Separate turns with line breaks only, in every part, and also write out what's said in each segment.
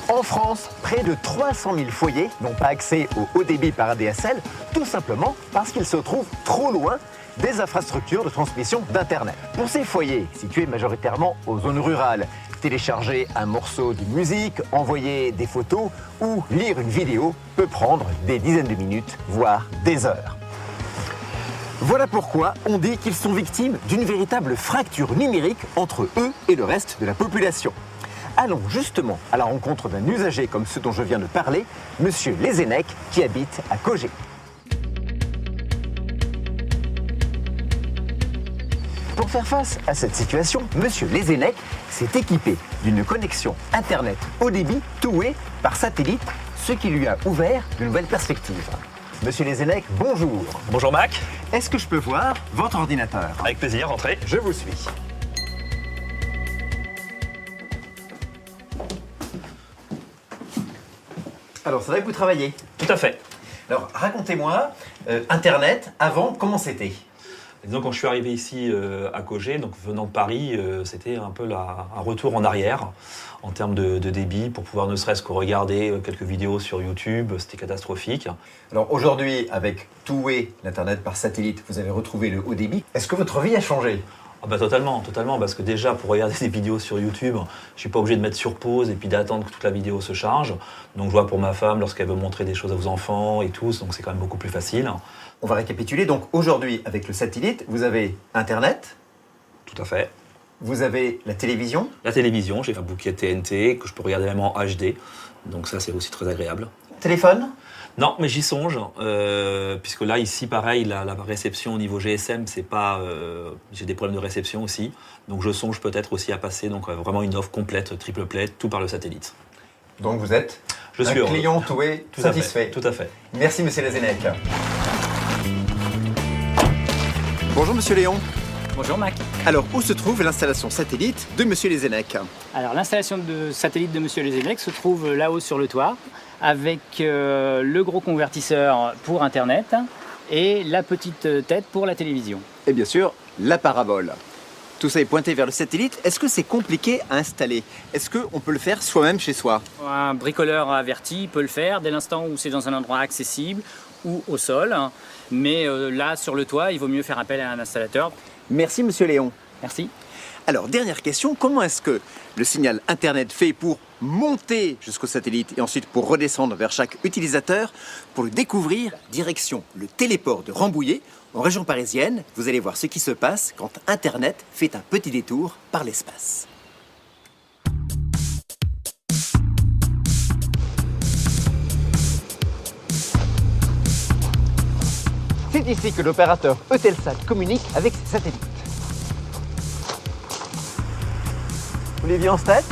En France, près de 300 000 foyers n'ont pas accès au haut débit par ADSL, tout simplement parce qu'ils se trouvent trop loin des infrastructures de transmission d'Internet. Pour ces foyers, situés majoritairement aux zones rurales, télécharger un morceau de musique, envoyer des photos ou lire une vidéo peut prendre des dizaines de minutes, voire des heures. Voilà pourquoi on dit qu'ils sont victimes d'une véritable fracture numérique entre eux et le reste de la population. Allons justement à la rencontre d'un usager comme ceux dont je viens de parler, Monsieur Lezenec, qui habite à Cogé. Pour faire face à cette situation, Monsieur Lezenec s'est équipé d'une connexion Internet haut débit two-way par satellite, ce qui lui a ouvert de nouvelles perspectives. Monsieur Lezenec, bonjour.
Bonjour Mac.
Est-ce que je peux voir votre ordinateur?
Avec plaisir, rentrez.
Je vous suis. Alors, c'est vrai que vous travaillez.
Tout à fait.
Alors, racontez-moi, Internet, avant, comment c'était?
Disons, quand je suis arrivé ici à Cogé, donc venant de Paris, c'était un peu un retour en arrière en termes de débit pour pouvoir ne serait-ce que regarder quelques vidéos sur YouTube. C'était catastrophique.
Alors aujourd'hui, avec two-way, l'Internet par satellite, vous avez retrouvé le haut débit. Est-ce que votre vie a changé?
Ah bah totalement, parce que déjà pour regarder des vidéos sur YouTube, je suis pas obligé de mettre sur pause et puis d'attendre que toute la vidéo se charge. Donc je vois pour ma femme lorsqu'elle veut montrer des choses à vos enfants et tout, donc c'est quand même beaucoup plus facile.
On va récapituler. Donc aujourd'hui, avec le satellite, vous avez Internet.
Tout à fait.
Vous avez la télévision.
La télévision, j'ai un bouquet TNT que je peux regarder même en HD, donc ça c'est aussi très agréable.
Téléphone.
Non, mais j'y songe, puisque là, ici, pareil, la réception au niveau GSM, c'est pas... j'ai des problèmes de réception aussi, donc je songe peut-être aussi à passer vraiment une offre complète, triple play, tout par le satellite.
Donc vous êtes
un
client two-way satisfait.
Tout à fait.
Merci Monsieur Lezenec. Bonjour Monsieur Léon.
Bonjour Mac.
Alors, où se trouve l'installation satellite de Monsieur Lezenec?
Alors l'installation de satellite de Monsieur Lezenec se trouve là-haut sur le toit, avec le gros convertisseur pour Internet et la petite tête pour la télévision.
Et bien sûr, la parabole. Tout ça est pointé vers le satellite. Est-ce que c'est compliqué à installer? Est-ce qu'on peut le faire soi-même chez soi?
Un bricoleur averti peut le faire dès l'instant où c'est dans un endroit accessible ou au sol. Mais là, sur le toit, il vaut mieux faire appel à un installateur.
Merci Monsieur Léon.
Merci.
Alors, dernière question, comment est-ce que le signal Internet fait pour monter jusqu'au satellite et ensuite pour redescendre vers chaque utilisateur? Pour le découvrir, direction le téléport de Rambouillet, en région parisienne. Vous allez voir ce qui se passe quand Internet fait un petit détour par l'espace. C'est ici que l'opérateur Eutelsat communique avec ses satellites. Olivier Anstett,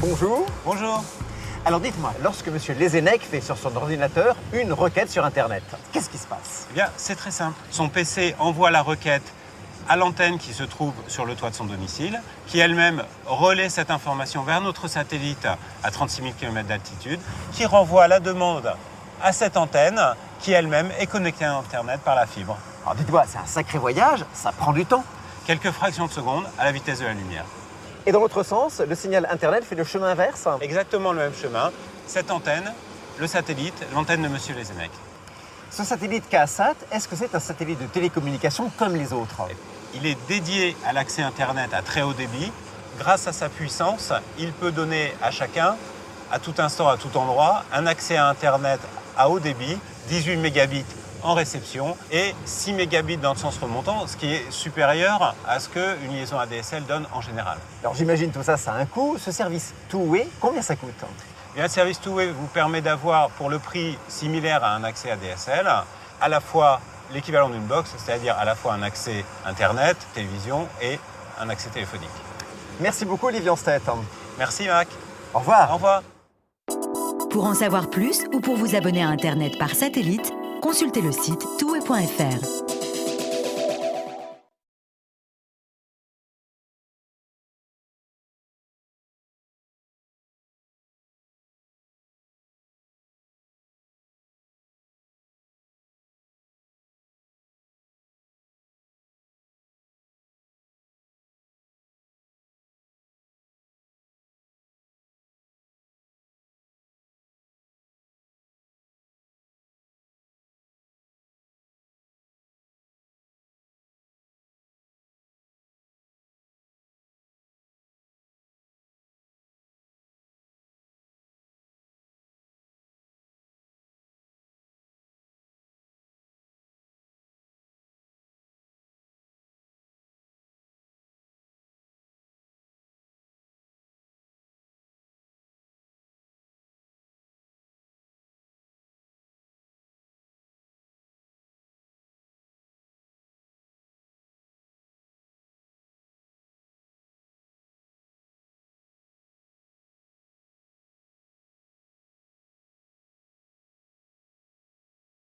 bonjour.
Bonjour.
Alors dites-moi, lorsque M. Lezenec fait sur son ordinateur une requête sur Internet, qu'est-ce qui se passe?
Eh bien, c'est très simple. Son PC envoie la requête à l'antenne qui se trouve sur le toit de son domicile, qui elle-même relaie cette information vers notre satellite à 36 000 km d'altitude, qui renvoie la demande à cette antenne qui elle-même est connectée à Internet par la fibre.
Alors dites-moi, c'est un sacré voyage, ça prend du temps.
Quelques fractions de seconde à la vitesse de la lumière.
Et dans l'autre sens, le signal Internet fait le chemin inverse?
Exactement le même chemin. Cette antenne, le satellite, l'antenne de M. Lezenec.
Ce satellite KSAT, est-ce que c'est un satellite de télécommunication comme les autres?
Il est dédié à l'accès Internet à très haut débit. Grâce à sa puissance, il peut donner à chacun, à tout instant, à tout endroit, un accès à Internet à haut débit, 18 mégabits en réception et 6 mégabits dans le sens remontant, ce qui est supérieur à ce qu'une liaison ADSL donne en général.
Alors j'imagine tout ça, ça a un coût. Ce service two-way, combien ça coûte?
Et un service two-way vous permet d'avoir, pour le prix similaire à un accès ADSL, à la fois l'équivalent d'une box, c'est-à-dire à la fois un accès Internet, télévision et un accès téléphonique.
Merci beaucoup Olivier Anstett.
Merci Mac.
Au revoir.
Au revoir.
Pour en savoir plus ou pour vous abonner à Internet par satellite, consultez le site two-way.fr.